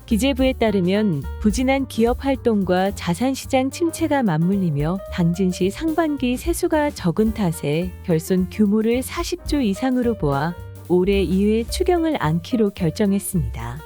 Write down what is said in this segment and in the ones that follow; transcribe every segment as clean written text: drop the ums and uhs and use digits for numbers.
기재부에 따르면 부진한 기업 활동과 자산시장 침체가 맞물리며 당진시 상반기 세수가 적은 탓에 결손 규모를 40조 이상으로 보아 올해 이외 추경을 안기로 결정했습니다.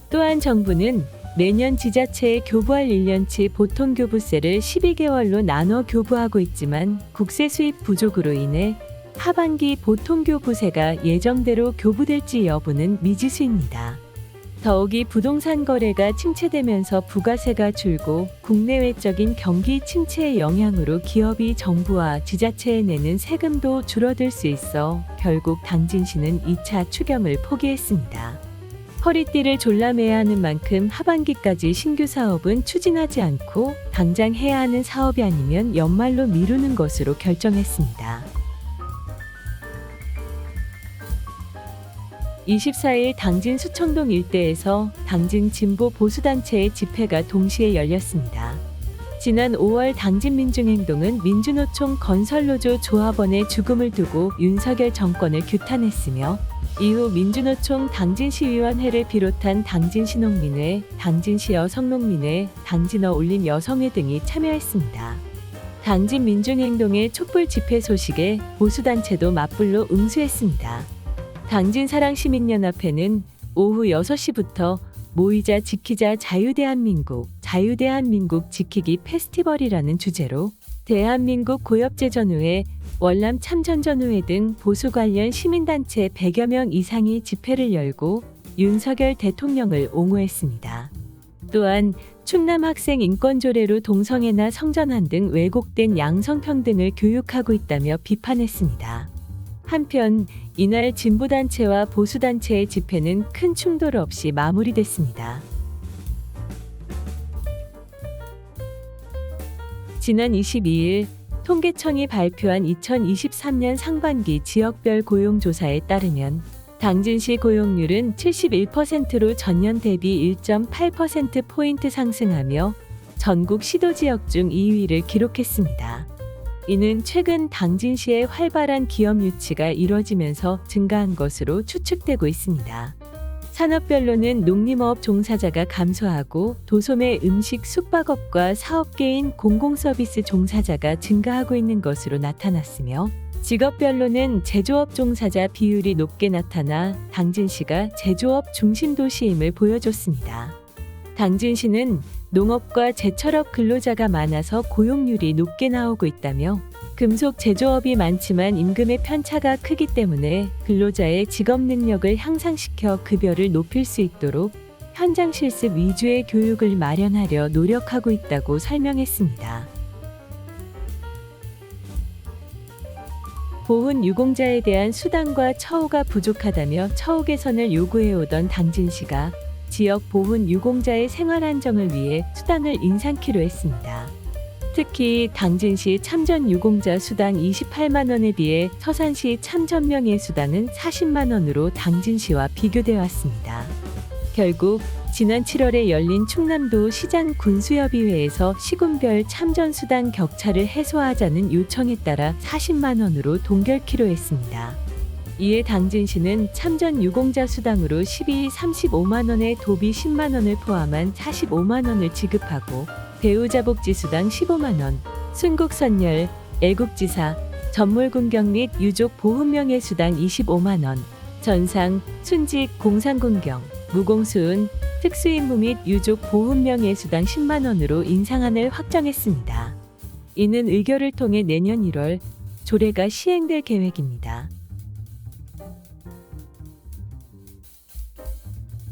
또한 정부는 매년 지자체에 교부할 1년치 보통교부세를 12개월로 나눠 교부하고 있지만 국세 수입 부족으로 인해 하반기 보통교부세가 예정대로 교부될지 여부는 미지수입니다. 더욱이 부동산 거래가 침체되면서 부가세가 줄고 국내외적인 경기 침체의 영향으로 기업이 정부와 지자체에 내는 세금도 줄어들 수 있어 결국 당진시는 2차 추경을 포기했습니다. 허리띠를 졸라매야 하는 만큼 하반기까지 신규 사업은 추진하지 않고 당장 해야 하는 사업이 아니면 연말로 미루는 것으로 결정했습니다. 24일 당진 수청동 일대에서 당진 진보 보수단체의 집회가 동시에 열렸습니다. 지난 5월 당진민중행동은 민주노총 건설노조 조합원의 죽음을 두고 윤석열 정권을 규탄했으며 이후 민주노총 당진시위원회를 비롯한 당진시농민회, 당진시 여성농민회, 당진어 올림 여성회 등이 참여했습니다. 당진민중행동의 촛불 집회 소식에 보수단체도 맞불로 응수했습니다. 당진사랑시민연합회는 오후 6시부터 모이자 지키자 자유대한민국, 자유대한민국 지키기 페스티벌이라는 주제로 대한민국 고엽제전후회, 월남 참전전후회 등 보수 관련 시민단체 100여 명 이상이 집회를 열고 윤석열 대통령을 옹호했습니다. 또한 충남 학생 인권조례로 동성애나 성전환 등 왜곡된 양성평등을 교육하고 있다며 비판했습니다. 한편 이날 진보단체와 보수단체의 집회는 큰 충돌 없이 마무리됐습니다. 지난 22일 통계청이 발표한 2023년 상반기 지역별 고용조사에 따르면 당진시 고용률은 71%로 전년 대비 1.8%포인트 상승하며 전국 시도지역 중 2위를 기록했습니다. 이는 최근 당진시의 활발한 기업 유치가 이뤄지면서 증가한 것으로 추측되고 있습니다. 산업별로는 농림업 종사자가 감소하고 도소매 음식 숙박업과 사업계인 공공서비스 종사자가 증가하고 있는 것으로 나타났으며 직업별로는 제조업 종사자 비율이 높게 나타나 당진시가 제조업 중심 도시임을 보여줬습니다. 당진시는 농업과 제철업 근로자가 많아서 고용률이 높게 나오고 있다며 금속 제조업이 많지만 임금의 편차가 크기 때문에 근로자의 직업 능력을 향상시켜 급여를 높일 수 있도록 현장 실습 위주의 교육을 마련하려 노력하고 있다고 설명했습니다. 보훈 유공자에 대한 수당과 처우가 부족하다며 처우 개선을 요구해오던 당진시가 지역 보훈 유공자의 생활 안정을 위해 수당을 인상키로 했습니다. 특히 당진시 참전 유공자 수당 28만 원에 비해 서산시 참전명예 수당은 40만 원으로 당진시와 비교돼 왔습니다. 결국 지난 7월에 열린 충남도 시장 군수협의회에서 시군별 참전 수당 격차를 해소하자는 요청에 따라 40만 원으로 동결키로 했습니다. 이에 당진시는 참전 유공자 수당으로 12일 35만 원에 도비 10만 원을 포함한 45만 원을 지급하고 배우자 복지 수당 15만 원, 순국선열, 애국지사, 전몰군경 및 유족 보훈명예 수당 25만 원, 전상, 순직, 공상군경, 무공수은, 특수임무 및 유족 보훈명예 수당 10만 원으로 인상안을 확정했습니다. 이는 의결을 통해 내년 1월 조례가 시행될 계획입니다.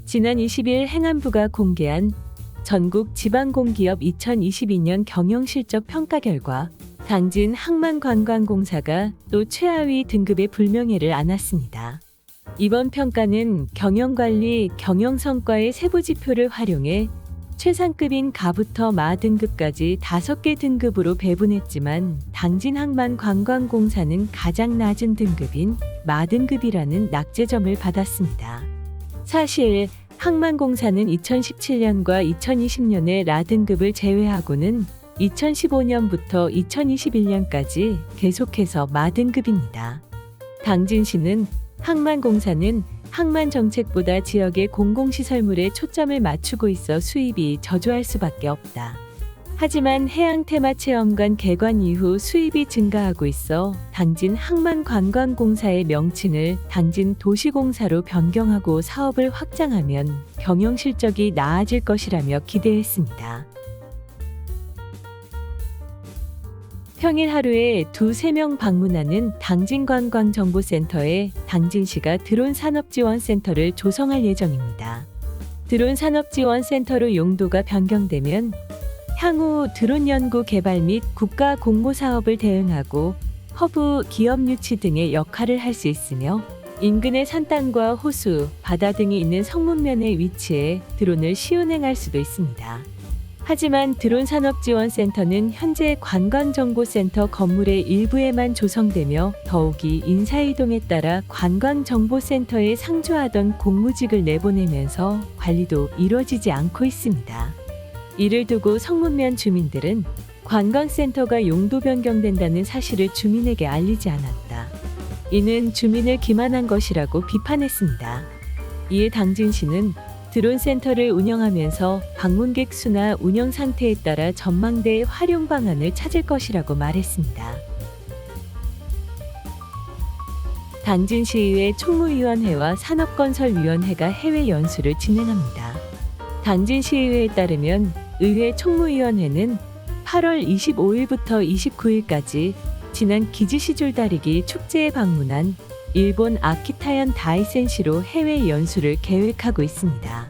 지난 20일 행안부가 공개한 전국 지방공기업 2022년 경영실적 평가 결과 당진 항만관광공사가 또 최하위 등급의 불명예를 안았습니다. 이번 평가는 경영관리, 경영성과의 세부지표를 활용해 최상급인 가부터 마 등급까지 5개 등급으로 배분했지만 당진 항만관광공사는 가장 낮은 등급인 마 등급이라는 낙제점을 받았습니다. 사실 항만공사는 2017년과 2020년에 라 등급을 제외하고는 2015년부터 2021년까지 계속해서 마 등급입니다. 당진시는 항만공사는 항만 정책보다 지역의 공공시설물에 초점을 맞추고 있어 수입이 저조할 수밖에 없다. 하지만 해양 테마체험관 개관 이후 수입이 증가하고 있어 당진 항만관광공사의 명칭을 당진 도시공사로 변경하고 사업을 확장하면 경영 실적이 나아질 것이라며 기대했습니다. 평일 하루에 2~3명 방문하는 당진관광정보센터에 당진시가 드론 산업지원센터를 조성할 예정입니다. 드론 산업지원센터로 용도가 변경되면 향후 드론 연구 개발 및 국가 공모 사업을 대응하고 허브 기업 유치 등의 역할을 할 수 있으며 인근의 산땅과 호수, 바다 등이 있는 성문면에 위치해 드론을 시운행할 수도 있습니다. 하지만 드론 산업지원센터는 현재 관광정보센터 건물의 일부에만 조성되며 더욱이 인사이동에 따라 관광정보센터에 상주하던 공무직을 내보내면서 관리도 이루어지지 않고 있습니다. 이를 두고 성문면 주민들은 관광센터가 용도 변경된다는 사실을 주민에게 알리지 않았다. 이는 주민을 기만한 것이라고 비판했습니다. 이에 당진시는 드론센터를 운영하면서 방문객 수나 운영 상태에 따라 전망대의 활용 방안을 찾을 것이라고 말했습니다. 당진시의회 총무위원회와 산업건설위원회가 해외 연수를 진행합니다. 당진시의회에 따르면 의회 총무위원회는 8월 25일부터 29일까지 지난 기지시줄다리기 축제에 방문한 일본 아키타현 다이센시로 해외 연수를 계획하고 있습니다.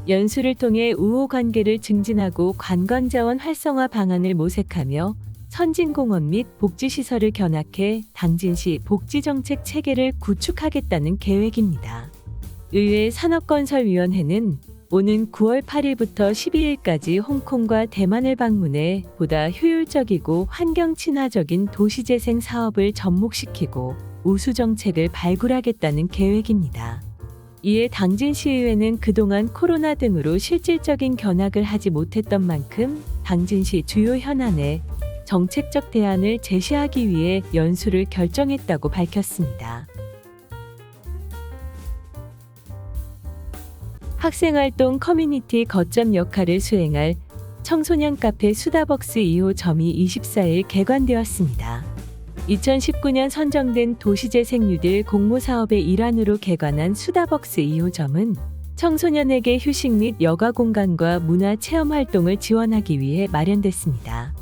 연수를 통해 우호 관계를 증진하고 관광자원 활성화 방안을 모색하며 선진공원 및 복지시설을 견학해 당진시 복지정책 체계를 구축하겠다는 계획입니다. 의회 산업건설위원회는 오는 9월 8일부터 12일까지 홍콩과 대만을 방문해 보다 효율적이고 환경 친화적인 도시재생 사업을 접목시키고 우수 정책을 발굴하겠다는 계획입니다. 이에 당진시의회는 그동안 코로나 등으로 실질적인 견학을 하지 못했던 만큼 당진시 주요 현안에 정책적 대안을 제시하기 위해 연수를 결정했다고 밝혔습니다. 학생활동 커뮤니티 거점 역할을 수행할 청소년 카페 수다벅스 2호점이 24일 개관되었습니다. 2019년 선정된 도시재생 뉴딜 공모사업의 일환으로 개관한 수다벅스 2호점은 청소년에게 휴식 및 여가 공간과 문화 체험 활동을 지원하기 위해 마련됐습니다.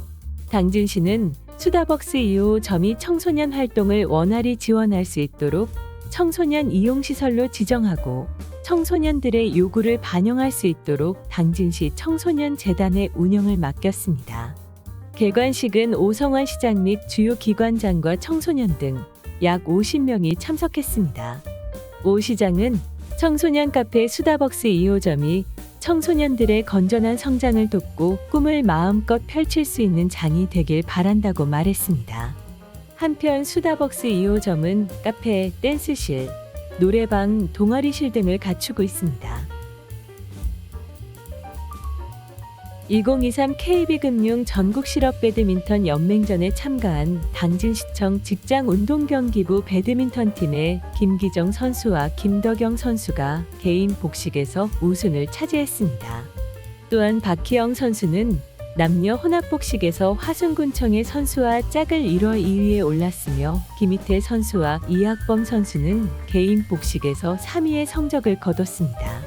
당진시는 수다벅스 2호점이 청소년 활동을 원활히 지원할 수 있도록 청소년 이용시설로 지정하고 청소년들의 요구를 반영할 수 있도록 당진시 청소년재단의 운영을 맡겼습니다. 개관식은 오성환 시장 및 주요 기관장과 청소년 등 약 50명이 참석했습니다. 오 시장은 청소년 카페 수다벅스 2호점이 청소년들의 건전한 성장을 돕고 꿈을 마음껏 펼칠 수 있는 장이 되길 바란다고 말했습니다. 한편 수다벅스 2호점은 카페, 댄스실, 노래방, 동아리실 등을 갖추고 있습니다. 2023 KB금융 전국실업 배드민턴 연맹전에 참가한 당진시청 직장운동경기부 배드민턴팀의 김기정 선수와 김덕영 선수가 개인 복식에서 우승을 차지했습니다. 또한 박희영 선수는 남녀 혼합복식에서 화순군청의 선수와 짝을 이뤄 2위에 올랐으며 김희태 선수와 이학범 선수는 개인 복식에서 3위의 성적을 거뒀습니다.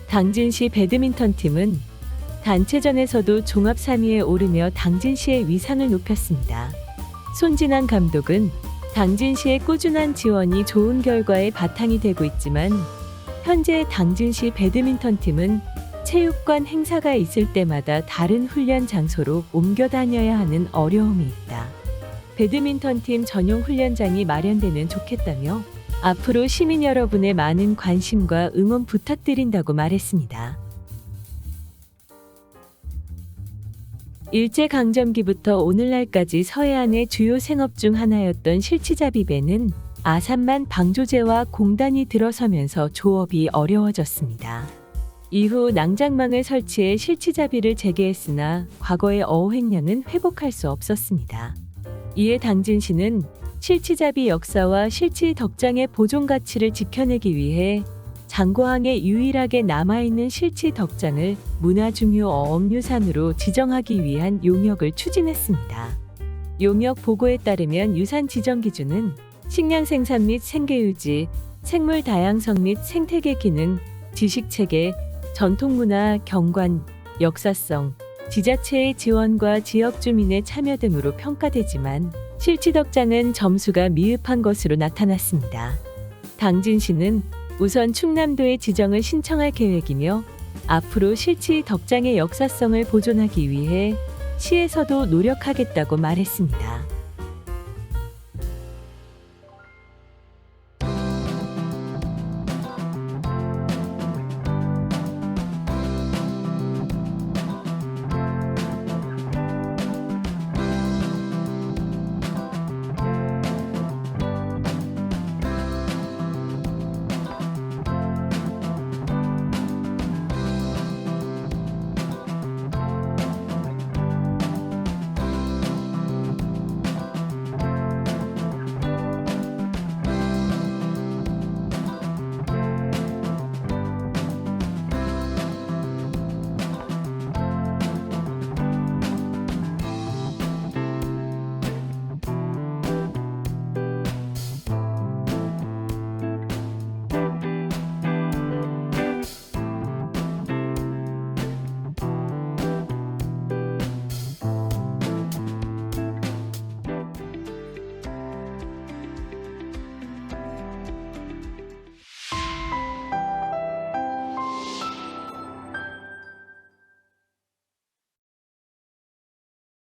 당진시 배드민턴팀은 단체전에서도 종합 3위에 오르며 당진시의 위상을 높였습니다. 손진환 감독은 당진시의 꾸준한 지원이 좋은 결과에 바탕이 되고 있지만 현재 당진시 배드민턴팀은 체육관 행사가 있을 때마다 다른 훈련 장소로 옮겨 다녀야 하는 어려움이 있다. 배드민턴팀 전용 훈련장이 마련되면 좋겠다며 앞으로 시민 여러분의 많은 관심과 응원 부탁드린다고 말했습니다. 일제강점기부터 오늘날까지 서해안의 주요 생업 중 하나였던 실치잡이배는 아산만 방조제와 공단이 들어서면서 조업이 어려워졌습니다. 이후 낭장망을 설치해 실치잡이를 재개했으나 과거의 어획량은 회복할 수 없었습니다. 이에 당진시는 실치잡이 역사와 실치 덕장의 보존 가치를 지켜내기 위해 장고항에 유일하게 남아있는 실치 덕장을 문화중요 어업유산으로 지정하기 위한 용역을 추진했습니다. 용역 보고에 따르면 유산 지정 기준은 식량 생산 및 생계 유지, 생물 다양성 및 생태계 기능, 지식체계, 전통문화, 경관, 역사성, 지자체의 지원과 지역 주민의 참여 등으로 평가되지만 실치덕장은 점수가 미흡한 것으로 나타났습니다. 당진시는 우선 충남도에 지정을 신청할 계획이며 앞으로 실치 덕장의 역사성을 보존하기 위해 시에서도 노력하겠다고 말했습니다.